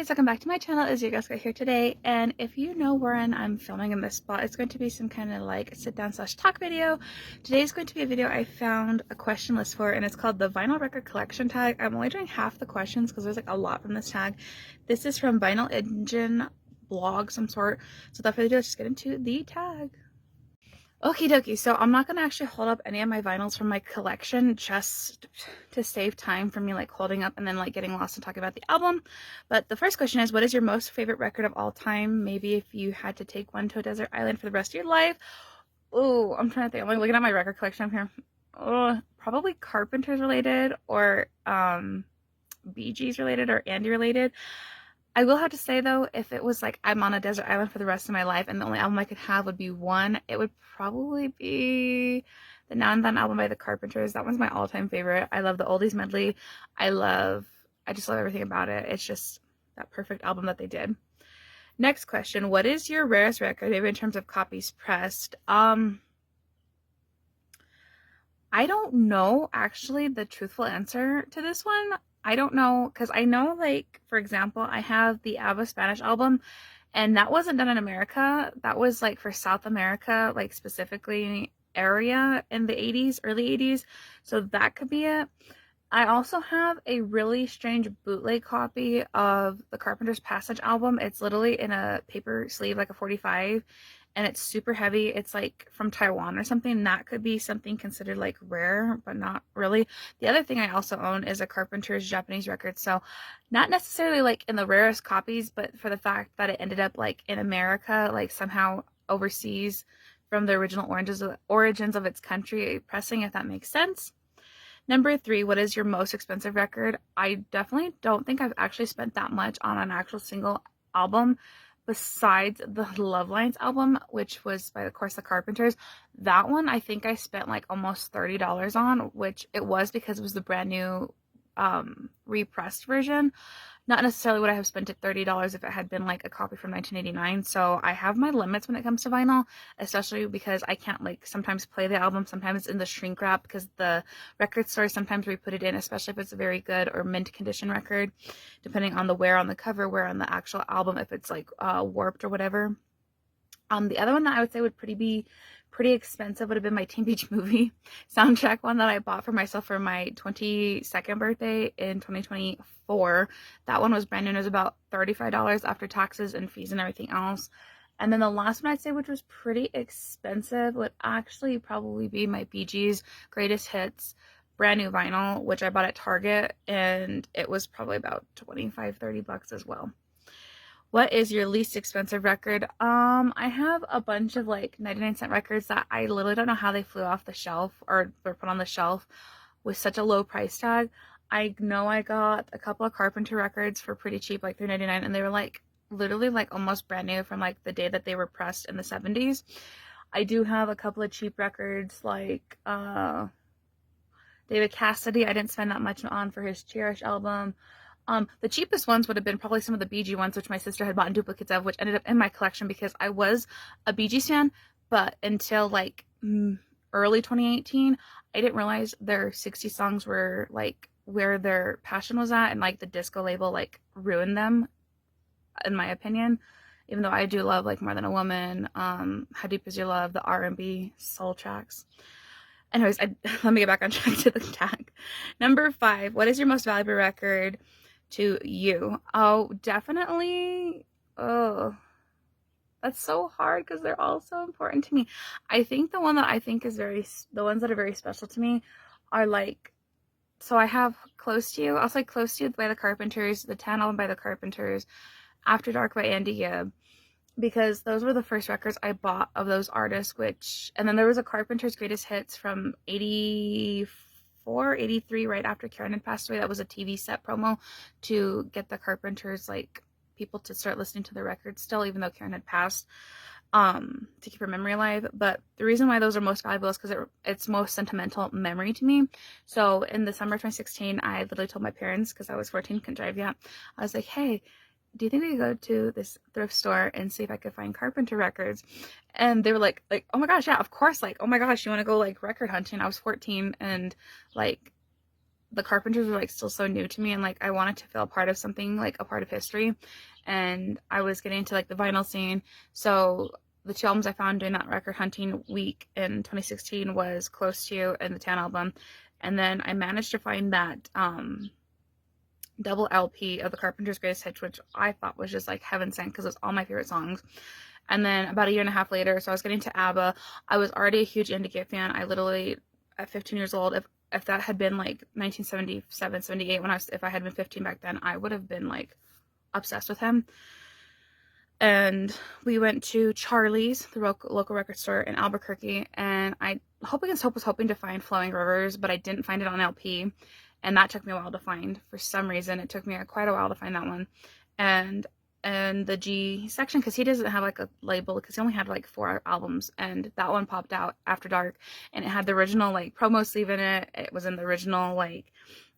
guys, welcome back to my channel. It's your Jessica here today, and if you know wherein I'm filming in this spot, it's going to be some kind of like sit down / talk video. Today is going to be a video I found a question list for, and it's called the vinyl record collection tag. I'm only doing half the questions because there's like a lot from this tag. This is from Vinyl Engine blog some sort. So without further ado, let's just get into the tag. Okie dokie, so I'm not going to actually hold up any of my vinyls from my collection just to save time for me like holding up and then like getting lost and talking about the album. But the first question is, what is your most favorite record of all time? Maybe if you had to take one to a desert island for the rest of your life. Oh, I'm trying to think. I'm like looking at my record collection up here. Oh, probably Carpenters related or Bee Gees related or Andy related. I will have to say though, if it was like I'm on a desert island for the rest of my life and the only album I could have would be one, it would probably be the Now and Then album by the Carpenters. That one's my all-time favorite. I love the oldies medley. I just love everything about it. It's just that perfect album that they did. Next question, what is your rarest record, maybe in terms of copies pressed? I don't know actually the truthful answer to this one. I don't know, because I know, like, for example, I have the ABBA Spanish album, and that wasn't done in America. That was, like, for South America, like, specifically area in the 80s, early 80s, so that could be it. I also have a really strange bootleg copy of the Carpenter's Passage album. It's literally in a paper sleeve, like a 45, and it's super heavy. It's like from Taiwan or something. That could be something considered like rare, but not really. The other thing I also own is a Carpenter's Japanese record, so not necessarily like in the rarest copies, but for the fact that it ended up like in America, like somehow overseas from the original origins of its country pressing, if that makes sense. Number 3, what is your most expensive record? I definitely don't think I've actually spent that much on an actual single album besides the Love Lines album, which was by, of course, the Carpenters. That one I think I spent like almost $30 on, which it was because it was the brand new repressed version. Not necessarily would I have spent it $30 if it had been like a copy from 1989. So I have my limits when it comes to vinyl, especially because I can't like sometimes play the album, sometimes in the shrink wrap, because the record store sometimes we put it in, especially if it's a very good or mint condition record, depending on the wear on the cover, wear on the actual album, if it's like warped or whatever. The other one that I would say would be pretty expensive would have been my Teen Beach Movie soundtrack one that I bought for myself for my 22nd birthday in 2024. That one was brand new. It was about $35 after taxes and fees and everything else. And then the last one I'd say, which was pretty expensive, would actually probably be my Bee Gees Greatest Hits brand new vinyl, which I bought at Target, and it was probably about $25-30 as well. What is your least expensive record? I have a bunch of like 99-cent records that I literally don't know how they flew off the shelf or were put on the shelf with such a low price tag. I know I got a couple of Carpenter records for pretty cheap, like $3.99, and they were like literally like almost brand new from like the day that they were pressed in the 70s. I do have a couple of cheap records like David Cassidy. I didn't spend that much on for his Cherish album. The cheapest ones would have been probably some of the Bee Gees ones, which my sister had bought in duplicates of, which ended up in my collection because I was a Bee Gees fan, but until like early 2018, I didn't realize their 60 songs were like where their passion was at, and like the disco label like ruined them, in my opinion. Even though I do love like More Than a Woman, How Deep Is Your Love, the R&B soul tracks. Anyways, let me get back on track to the tag. Number 5, what is your most valuable record to you? Oh, definitely. Oh, that's so hard because they're all so important to me. I think the one that I think is the ones that are very special to me are like, so I have Close to You. I'll say Close to You by the Carpenters, the 10 album by the Carpenters, After Dark by Andy Gibb, because those were the first records I bought of those artists, and then there was a Carpenter's Greatest Hits from 84, 83, right after Karen had passed away. That was a TV set promo to get the Carpenters, like, people to start listening to the records still, even though Karen had passed, to keep her memory alive. But the reason why those are most valuable is because it's most sentimental memory to me. So in the summer of 2016, I literally told my parents, because I was 14, couldn't drive yet, I was like, hey, do you think we could go to this thrift store and see if I could find Carpenter records? And they were like, oh my gosh, yeah, of course, like, oh my gosh, you want to go like record hunting? I was 14, and like the Carpenters were like still so new to me, and like I wanted to feel a part of something, like a part of history. And I was getting into like the vinyl scene. So the two albums I found during that record hunting week in 2016 was Close to You and the Tan album. And then I managed to find that double LP of the Carpenters' Greatest Hits, which I thought was just like heaven sent because it was all my favorite songs. And then about a year and a half later, so I was getting to ABBA. I was already a huge Indie fan. I literally, at 15 years old, if that had been like 1977, 78, if I had been 15 back then, I would have been like obsessed with him. And we went to Charlie's, the local record store in Albuquerque, and I was hoping to find Flowing Rivers, but I didn't find it on LP, and that took me a while to find. For some reason, it took me quite a while to find that one. And the G section, because he doesn't have like a label, because he only had like 4 albums, and that one popped out After Dark, and it had the original like promo sleeve in it. It was in the original like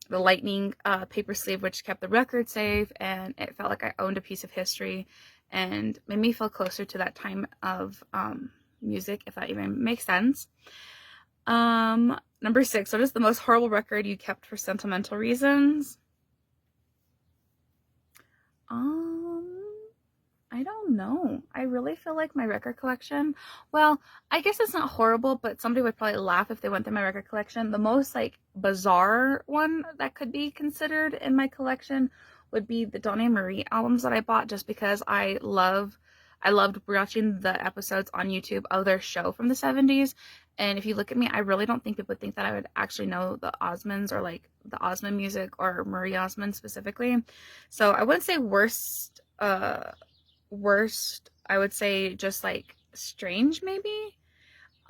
the lightning paper sleeve, which kept the record safe, and it felt like I owned a piece of history and made me feel closer to that time of music, if that even makes sense. Number 6, what is the most horrible record you kept for sentimental reasons? I don't know. I really feel like my record collection, well, I guess it's not horrible, but somebody would probably laugh if they went through my record collection. The most like bizarre one that could be considered in my collection would be the Donna Marie albums that I bought, just because I loved watching the episodes on YouTube of their show from the 70s. And if you look at me, I really don't think people would think that I would actually know the Osmonds or like the Osmond music or Marie Osmond specifically. So I wouldn't say worst, I would say just like strange maybe,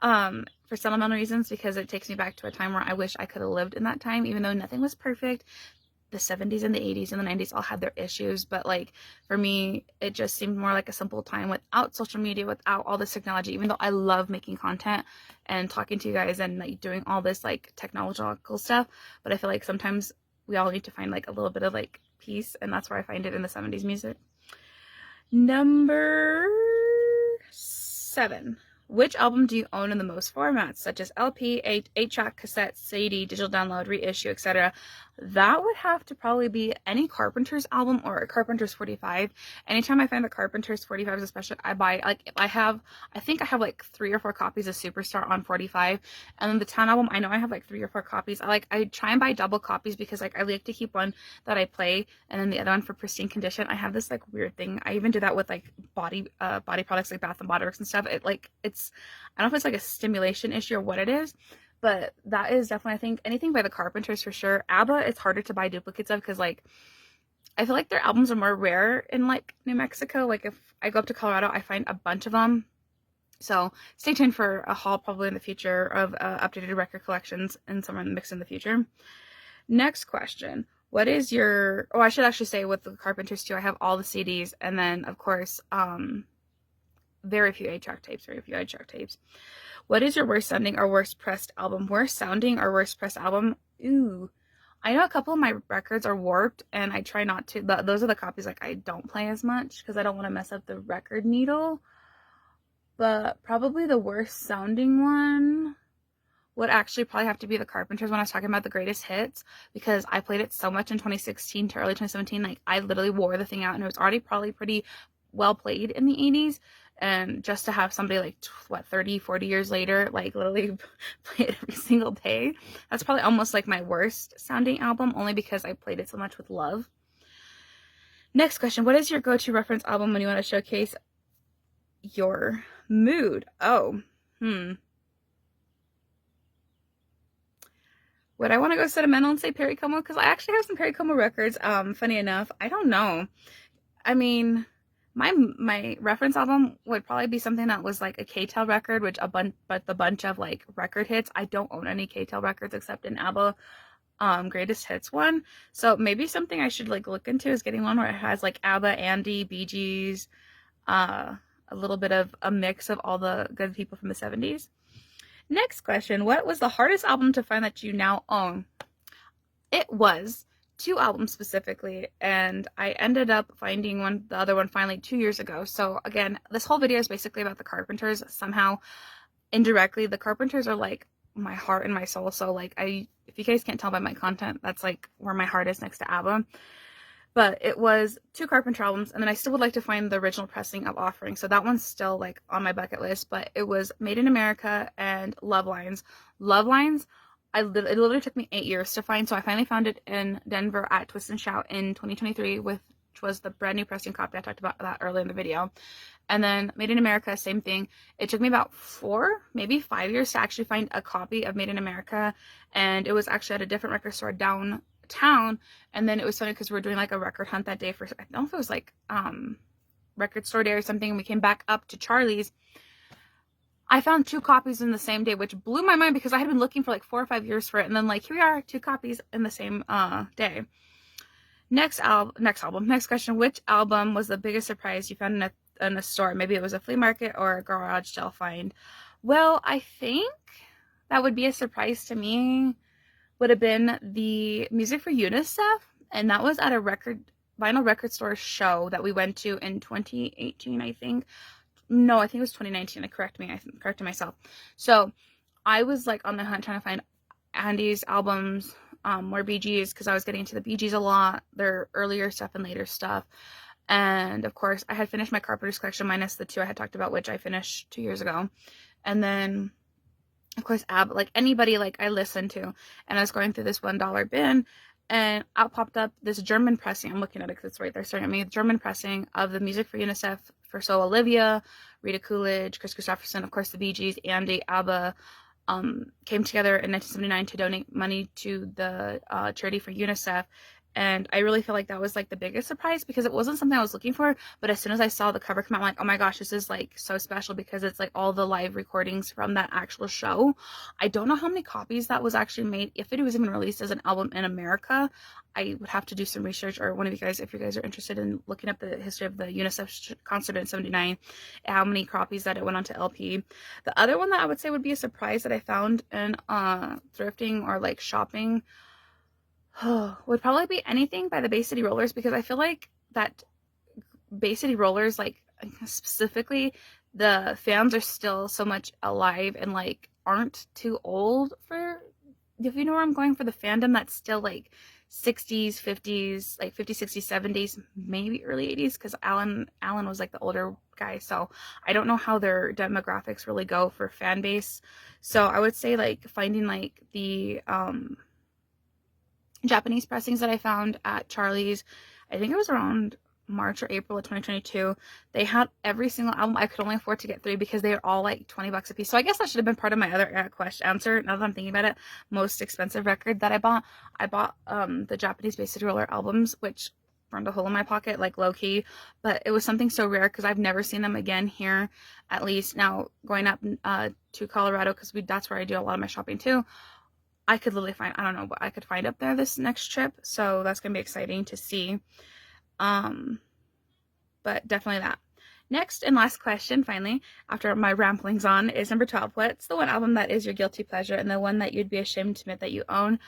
for sentimental reasons, because it takes me back to a time where I wish I could have lived in that time, even though nothing was perfect. The 70s and the 80s and the 90s all had their issues, but like for me it just seemed more like a simple time without social media, without all this technology, even though I love making content and talking to you guys and like doing all this like technological stuff. But I feel like sometimes we all need to find like a little bit of like peace, and that's where I find it in the 70s music. Number 7. Which album do you own in the most formats, such as LP, 8-track, cassette, CD, digital download, reissue, etc.? That would have to probably be any Carpenters album or a Carpenters 45. Anytime I find the Carpenters 45s, especially, I buy, like, if I think I have like 3 or 4 copies of Superstar on 45, and then the Town album, I know I have like 3 or 4 copies. I try and buy double copies because like I like to keep one that I play and then the other one for pristine condition. I have this like weird thing. I even do that with like body products like Bath and Body Works and stuff. I don't know if it's like a stimulation issue or what it is, but that is definitely, I think, anything by the Carpenters for sure. ABBA, it's harder to buy duplicates of because like I feel like their albums are more rare in like New Mexico. Like if I go up to Colorado, I find a bunch of them. So stay tuned for a haul probably in the future of updated record collections and someone mixed in the future. Next question. What is your, I should actually say with the Carpenters too, I have all the CDs, and then of course, very few 8-track tapes. What is your worst sounding or worst pressed album? Worst sounding or worst pressed album? Ooh. I know a couple of my records are warped, and I try not to. Those are the copies like I don't play as much because I don't want to mess up the record needle. But probably the worst sounding one would actually probably have to be the Carpenters when I was talking about the greatest hits, because I played it so much in 2016 to early 2017. Like I literally wore the thing out, and it was already probably pretty well played in the 80s. And just to have somebody like 30, 40 years later like literally play it every single day, that's probably almost like my worst sounding album, only because I played it so much with love. Next question. What is your go-to reference album when you want to showcase your mood? Would I want to go sentimental and say Perry Como? Because I actually have some Perry Como records. Funny enough, I don't know. I mean, my reference album would probably be something that was like a K-Tel record, but the bunch of like record hits. I don't own any K-Tel records except an ABBA greatest hits one. So maybe something I should like look into is getting one where it has like ABBA, Andy, Bee Gees, a little bit of a mix of all the good people from the 70s. Next question. What was the hardest album to find that you now own? It was 2 albums specifically, and I ended up finding the other one finally 2 years ago. So again, this whole video is basically about the Carpenters. Somehow, indirectly, the Carpenters are like my heart and my soul. So like if you guys can't tell by my content, that's like where my heart is next to ABBA. But it was 2 Carpenter albums, and then I still would like to find the original pressing of Offering. So that one's still like on my bucket list. But it was Made in America and Love Lines. Love Lines, it literally took me 8 years to find. So I finally found it in Denver at Twist and Shout in 2023, which was the brand new pressing copy. I talked about that earlier in the video. And then Made in America, same thing. It took me about 4, maybe 5 years to actually find a copy of Made in America. And it was actually at a different record store downtown. And then it was funny because we were doing like a record hunt that day for, I don't know if it was like record store day or something. And we came back up to Charlie's. I found 2 copies in the same day, which blew my mind because I had been looking for like 4 or 5 years for it. And then like, here we are, 2 copies in the same day. Next question. Which album was the biggest surprise you found in a store? Maybe it was a flea market or a garage sale find. Well, I think that would be a surprise to me would have been the Music for UNICEF, and that was at a vinyl record store show that we went to in 2018, I think. No, I think it was 2019. I corrected myself. So I was like on the hunt trying to find Andy's albums, more Bee Gees, because I was getting into the Bee Gees a lot, their earlier stuff and later stuff. And of course, I had finished my Carpenter's collection minus the 2 I had talked about, which I finished 2 years ago. And then, of course, ABBA, like anybody like I listened to. And I was going through this $1 bin, and out popped up this German pressing. I'm looking at it because it's right there staring at me. German pressing of the Music for UNICEF for So Olivia, Rita Coolidge, Chris Christopherson, of course, the Bee Gees, Andy, ABBA, came together in 1979 to donate money to the charity for UNICEF. And I really feel like that was like the biggest surprise because it wasn't something I was looking for. But as soon as I saw the cover come out, I'm like, oh my gosh, this is like so special because it's like all the live recordings from that actual show. I don't know how many copies that was actually made. If it was even released as an album in America, I would have to do some research, or one of you guys, if you guys are interested in looking up the history of the UNICEF concert in 79, how many copies that it went onto LP. The other one that I would say would be a surprise that I found in thrifting or like shopping would probably be anything by the Bay City Rollers, because I feel like that Bay City Rollers, like specifically the fans are still so much alive and like aren't too old for, if you know where I'm going, for the fandom that's still like 60s, 50s, like 50s, 60s, 70s, maybe early 80s, because Alan was like the older guy, so I don't know how their demographics really go for fan base. So I would say like finding like the Japanese pressings that I found at Charlie's, I think it was around March or April of 2022. They had every single album. I could only afford to get 3 because they are all like $20 a piece. So I guess that should have been part of my other answer. Now that I'm thinking about it, most expensive record that I bought the Japanese Bay City Roller albums, which burned a hole in my pocket, like low key. But it was something so rare because I've never seen them again here, at least. Now going up to Colorado, because that's where I do a lot of my shopping too. I could literally find, I don't know what I could find up there this next trip. So that's going to be exciting to see. But definitely that. Next and last question, finally, after my ramblings on, is number 12. What's the one album that is your guilty pleasure and the one that you'd be ashamed to admit that you own?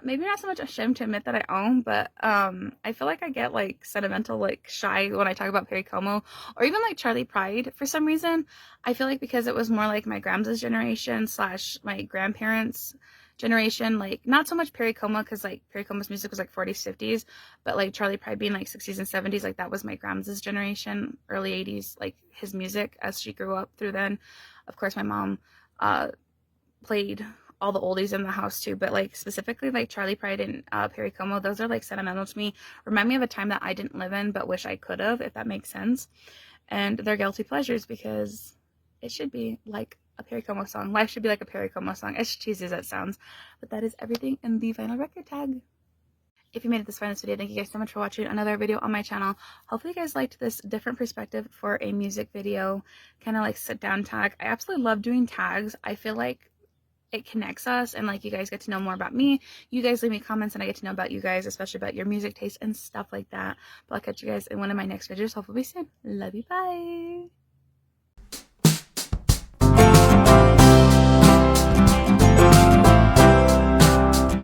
Maybe not so much ashamed to admit that I own, but I feel like I get like sentimental, like shy when I talk about Perry Como or even like Charlie Pride for some reason. I feel like because it was more like my grandma's generation / my grandparents' generation, like not so much Perry Como, because like Perry Como's music was like 40s, 50s, but like Charlie Pride being like 60s and 70s, like that was my grandma's generation, early 80s, like his music as she grew up through then. Of course, my mom played all the oldies in the house too, but like specifically like Charlie Pride and Perry Como, those are like sentimental to me. Remind me of a time that I didn't live in but wish I could have, if that makes sense. And they're guilty pleasures because it should be like a Perry Como song. Life should be like a Perry Como song, as cheesy as that sounds. But that is everything in the vinyl record tag. If you made it this far in this video, thank you guys so much for watching another video on my channel. Hopefully you guys liked this different perspective for a music video, kind of like sit down tag. I absolutely love doing tags. I feel like it connects us, and like you guys get to know more about me. You guys leave me comments and I get to know about you guys, especially about your music taste and stuff like that. But I'll catch you guys in one of my next videos, hopefully soon. Love you, bye.